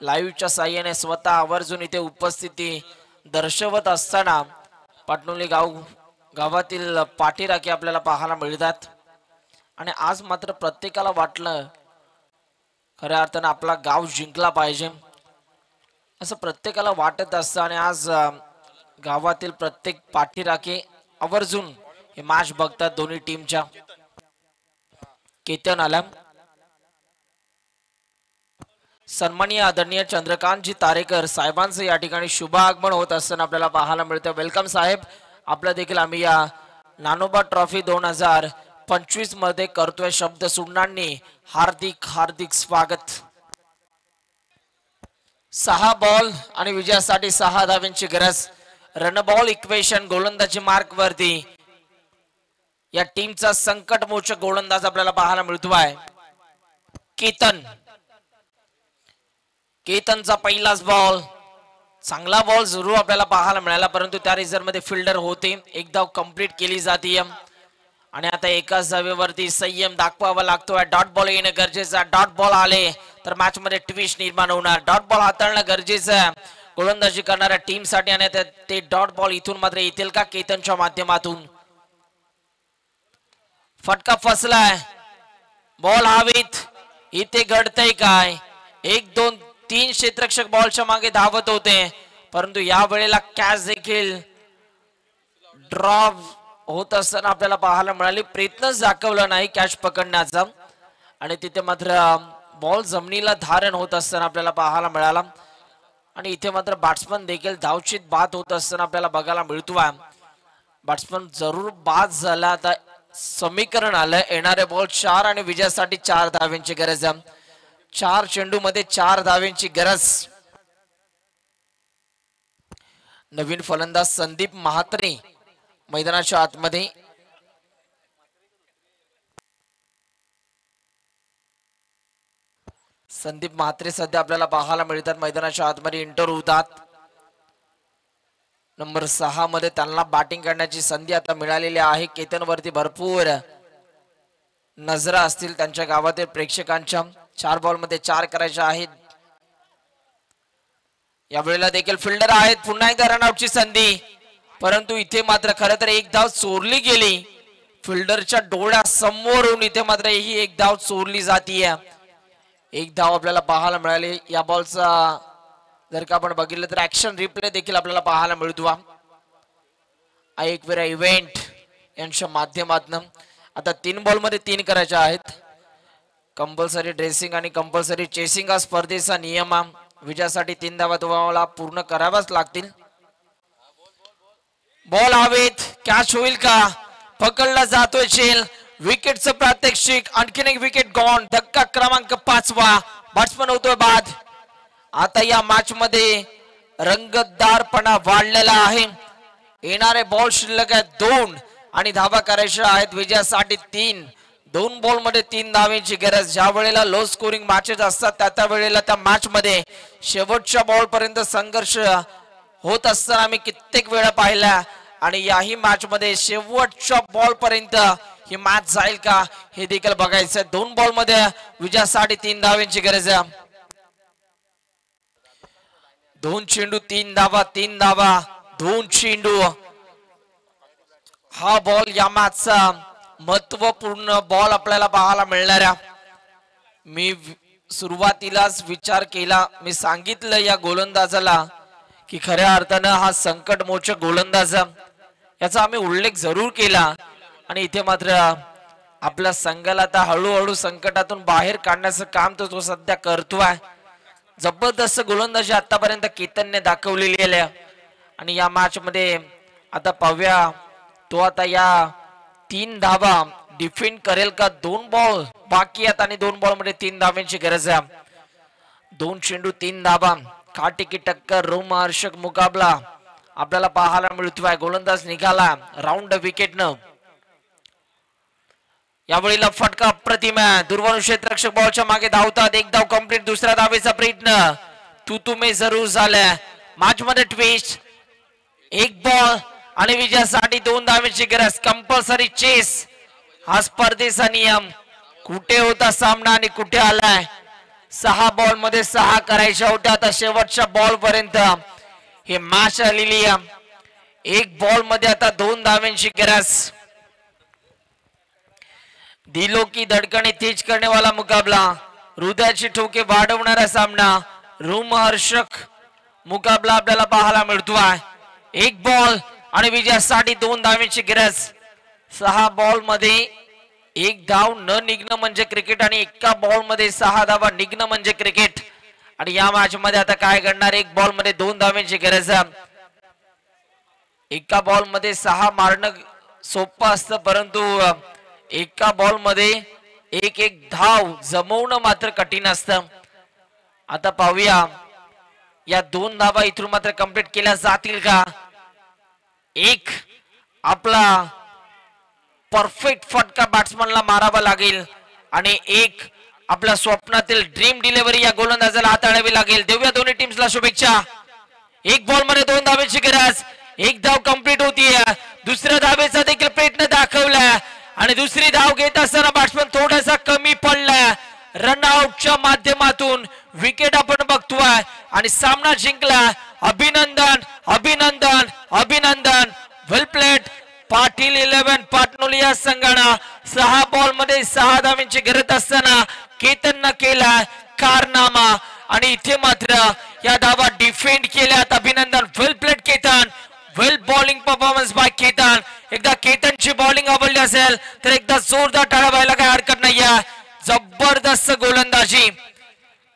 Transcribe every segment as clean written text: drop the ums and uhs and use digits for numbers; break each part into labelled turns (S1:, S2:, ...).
S1: लाईव्हच्या साहाय्याने स्वतः आवर्जून इथे उपस्थिती दर्शवत असताना पाटणोली गावातील पाठीराखी आपल्याला पाहायला मिळतात. आणि आज मात्र प्रत्येकाला वाटलं खऱ्या अर्थानं आपला गाव जिंकला पाहिजे असं प्रत्येकाला वाटत असतं. आणि आज गावातील प्रत्येक पाठीराखी आवर्जून हे मॅच बघतात दोन्ही टीमच्या. केतन आला, सन्माननीय आदरणीय चंद्रकांतजी तारेकर साहेबांचं या ठिकाणी शुभ आगमन होत असताना आपल्याला पाहायला मिळतं. वेलकम साहेब, आपलं देखील आम्ही या नानोबा ट्रॉफी 2025 मध्ये करतोय शब्द सुमनांनी हार्दिक हार्दिक स्वागत. 6 बॉल आणि विजयासाठी 6 धावांची गरज. रन बॉल इक्वेशन गोलंदाजी मार्क वरती या टीमचा संकटमोचक गोलंदाज आपल्याला पाहायला मिळतोय केतनचा पहिलाच बॉल. चांगला बॉल जरूर आपल्याला पाहायला मिळाला, परंतु त्या रिझर्व मध्ये फिल्डर होते. एक धाव कंप्लीट केली जाते आणि आता एकाच धावेवरती संयम दाखवावा लागतोय. डॉट बॉल येणं गरजेचं. डॉट बॉल आले तर मॅच मध्ये ट्विस्ट निर्माण होणार. डॉट बॉल हाताळणं गरजेचं आहे गोलंदाजी करणाऱ्या टीम साठी. आणि ते डॉट बॉल इथून मात्र येतील का केतनच्या माध्यमातून. फटका फसलाय, बॉल हवेत. इथे घडतंय काय? 1 2 3 क्षेत्ररक्षक बॉलच्या मागे धावत होते, परंतु या वेळेला कॅच देखील ड्रॉप होत असताना आपल्याला पाहायला मिळाली. प्रयत्नच दाखवला नाही कॅच पकडण्याचा आणि तिथे मात्र बॉल जमिनीला धारण होत असताना आपल्याला पाहायला मिळाला. आणि इथे मात्र बॅट्समन देखील धावचित बाद होत असताना आपल्याला बघायला मिळतोय. बॅट्समन जरूर बाद झाला. आता समीकरण आलं, येणारे बॉल 4 आणि विजयासाठी 4 धावांची गरज आहे. 4 चेंडू मध्ये 4 धावांची गरज. नवीन फलंदाज संदीप म्हात्रे मैदानाच्या आतमध्ये. संदीप म्हात्रे सध्या आपल्याला पाहायला मिळतात मैदानाच्या आतमध्ये एंटर होतात. नंबर 6 मध्ये त्यांना बॅटिंग करण्याची संधी आता मिळालेली आहे. केतन वरती भरपूर नजरा असतील त्यांच्या गावातील प्रेक्षकांच्या. 4 बॉल मध्ये 4 करायचे आहेत. या वेळेला देखील फिल्डर आहेत. पुन्हा एकदा रनआउटची संधी, परंतु इथे मात्र खरं तर एक धाव चोरली गेली. फिल्डरच्या डोळ्यासमोरून इथे मात्र ही एक धाव चोरली जातीये. एक धाव आपल्याला पाहायला मिळाली. या बॉलचा जर का आपण बघितलं तर ऍक्शन रिप्ले देखील आपल्याला पाहायला मिळतो. एकवेरा इव्हेंट यांच्या माध्यमातून आता 3 बॉल मध्ये 3 करायचे आहेत. कंपल्सरी ड्रेसिंग आणि कंपल्सरी चेसिंग हा स्पर्धेचा नियम. विजयासाठी 3 धावा तुम्हाला पूर्ण कराव्याच लागतील. बॉल हवेत, कॅच होईल का? पकडला जातोय चेल. विकेटचं प्रात्यक्षिक, आणखीन एक विकेट गॉन. धक्का क्रमांक 5वा. बॅट्समन होतोय बाद. आता या मॅच मध्ये रंगतदारपणा वाढलेला आहे. येणारे बॉल शिल्लक आहेत 2 आणि धावा करायच्या आहेत विजयासाठी 3. 2 बॉल मध्ये 3 धावांची गरज. ज्या वेळेला लो स्कोरिंग मॅचेस असतात त्या वेळेला त्या मॅच मध्ये शेवटच्या बॉल पर्यंत संघर्ष होत असताना आम्ही कित्येक वेळा पाहिला. आणि याही मॅच मध्ये शेवटच्या बॉल पर्यंत ही मॅच जाईल का हे देखील बघायचं. 2 बॉल मध्ये विजयासाठी 3 धावांची गरज आहे. 2 चेंडू 3 धावा, 3 धावा 2 चेंडू. हा बॉल या मॅचचा महत्वपूर्ण बॉल आपल्याला पाहायला मिळणाऱ्या. मी सुरुवातीलाच विचार केला, मी सांगितलं या गोलंदाजाला की खऱ्या अर्थानं हा संकटमोचक गोलंदाज याचा आम्ही उल्लेख जरूर केला. आणि इथे मात्र आपल्या संघाला आता हळूहळू संकटातून बाहेर काढण्याचं काम तो सध्या करतोय. जबरदस्त गोलंदाजी आतापर्यंत केतनने दाखवलेली आहे. आणि या मॅच मध्ये आता पाहूया तो आता या 3 धावा डिफेंड करेल का. 2 बॉल बाकी आहेत आणि 2 बॉल मध्ये 3 धावांची गरज आहे. 2 चेंडू 3 धावा. काटी की टक्कर, रोमहर्षक मुकाबला आपल्याला पाहायला मिळतोय. गोलंदाज निघाला राऊंड विकेटनं. यावेळेला फटका अप्रतिम आहे. दुर्वानु क्षेत्ररक्षक बॉलच्या मागे धावतात. 1 धाव कंप्लीट. दुसऱ्या धावेचा प्रयत्न तुतुमे जरूर झालाय. मॅच मध्ये ट्विस्ट. 1 बॉल आणि विजयासाठी 2 धावेची गरज. कंपल्सरी चेस हा स्पर्धेचा नियम. कुठे होता सामना आणि कुठे आलाय 6 बॉल मध्ये 6 करायच्या होत्या. आता शेवटच्या बॉल पर्यंत हे मॅच आलेली आहे. 1 बॉल मध्ये आता 2 धावांची गरज. दिलो की धडकने तेज करने वाला मुकाबला, हृदयाची ठोके वाढवणारा सामना, रोमहर्षक मुकाबला आपल्याला पाहायला मिळतोय. 1 बॉल आणि विजयासाठी 2 धावांची गरज. 6 बॉल मध्ये 1 धाव न निघणं म्हणजे क्रिकेट आणि एका बॉल मध्ये 6 धावा निघणं म्हणजे क्रिकेट. आणि या मॅच मध्ये आता काय करणार? 1 बॉल मध्ये 2 धावांची गरज. एका बॉल मध्ये 6 मारणं सोपं असतं, परंतु एका बॉल मध्ये 1 धाव जमवणं मात्र कठीण असतं. आता पाहूया या 2 धावा इथून मात्र कंप्लीट केल्या जातील का? एक आपला परफेक्ट फटका बॅट्समनला मारावा लागेल आणि एक आपल्या स्वप्नातील ड्रीम डिलिव्हरी या गोलंदाजाला हाताळावी लागेल. देऊया दोन्ही टीम्सला शुभेच्छा. 1 बॉल मध्ये 2 धावेची गरज. 1 धाव कंप्लीट होतीये. दुसऱ्या धावेचा देखील प्रयत्न दाखवला आणि दुसरी धाव घेत असताना बॅट्समन थोडासा कमी पडला. रनआउटच्या माध्यमातून विकेट आपण बघतोय आणि सामना जिंकला. अभिनंदन अभिनंदन अभिनंदन. वेल प्लेड. पाटील 11 पाटणोली या संघानं 6 बॉल मध्ये 6 धावांची गरज असताना केतन केला कारनामा आणि इथे मात्र या धावा डिफेंड केल्यात. अभिनंदन. वेल प्लेड केतन. वेल बॉलिंग परफॉर्मन्स बाय केतन. एकदा केतनची बॉलिंग आवडली असेल तर एकदा जोरदार टाळ्या व्हायला काही हरकत नाहीये. जबरदस्त गोलंदाजी,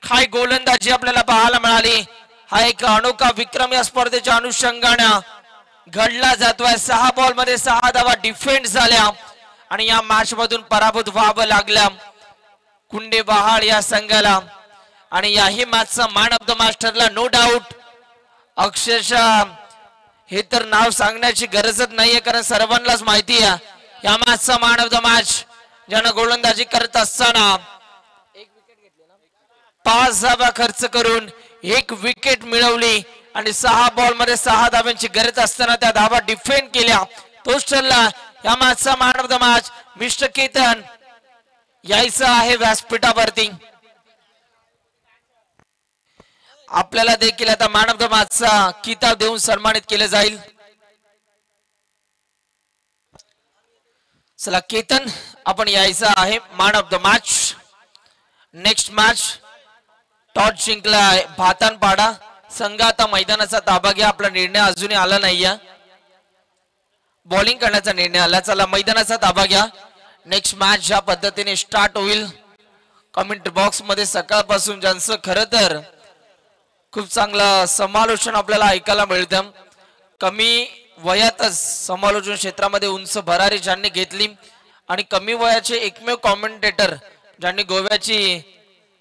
S1: काय गोलंदाजी आपल्याला पाहायला मिळाली. हा एक अनोखा विक्रम या स्पर्धेच्या अनुषंगाने घडला जातोय. 6 बॉल मध्ये 6 धावा डिफेंड झाल्या आणि या मॅच मधून पराभूत व्हावं लागलं कुंडे बहाळ या संघाला. आणि याही मॅचचा मॅन ऑफ द मॅच ठरला नो डाऊट. अक्षरशः हे तर नाव सांगण्याची गरजच नाहीये, कारण सर्वांनाच माहिती आहे या मॅचचा मॅन ऑफ द मॅच ज्यानं गोलंदाजी करत असताना 5 धावा खर्च करून 1 विकेट मिळवली आणि 6 बॉल मध्ये 6 धावांची गरज असताना त्या धावा डिफेंड केल्या. तोच ठरला या मॅचचा man of the match. Mister Ketan यायचं आहे व्यासपीठावरती. आपल्याला देखील आता मॅन ऑफ द मॅचचा किताब देऊन सन्मानित केले जाईल. चला केतन, आपण यायचं आहे man of the match. Next match toss जिंकला भातानपाडा संघ. आता मैदानाचा ताबा घ्या. आपला निर्णय अजूनही आला नाहीये. बॉलिंग करण्याचा निर्णय आला. चला मैदानाचा ताबा घ्या. नेक्स्ट मॅच ज्या पद्धतीने स्टार्ट होईल, कमेंट बॉक्स मध्ये सकाळपासून ज्यांचं खरं तर खूप चांगलं समालोचन आपल्याला ऐकायला मिळतं. कमी वयातच समालोचन क्षेत्रामध्ये उंच भरारी ज्यांनी घेतली आणि कमी वयाचे एकमेव कॉमेंटेटर ज्यांनी गोव्याची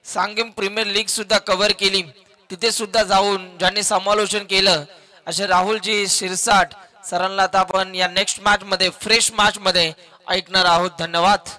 S1: सांगेम प्रीमियर लीग सुद्धा कव्हर केली, तिथे सुद्धा जाऊन ज्यांनी समालोचन केलं, असे राहुलजी शिरसाट सरांना आता आपण या नेक्स्ट मॅच मध्ये फ्रेश मॅच मध्ये ऐकणार आहोत. धन्यवाद.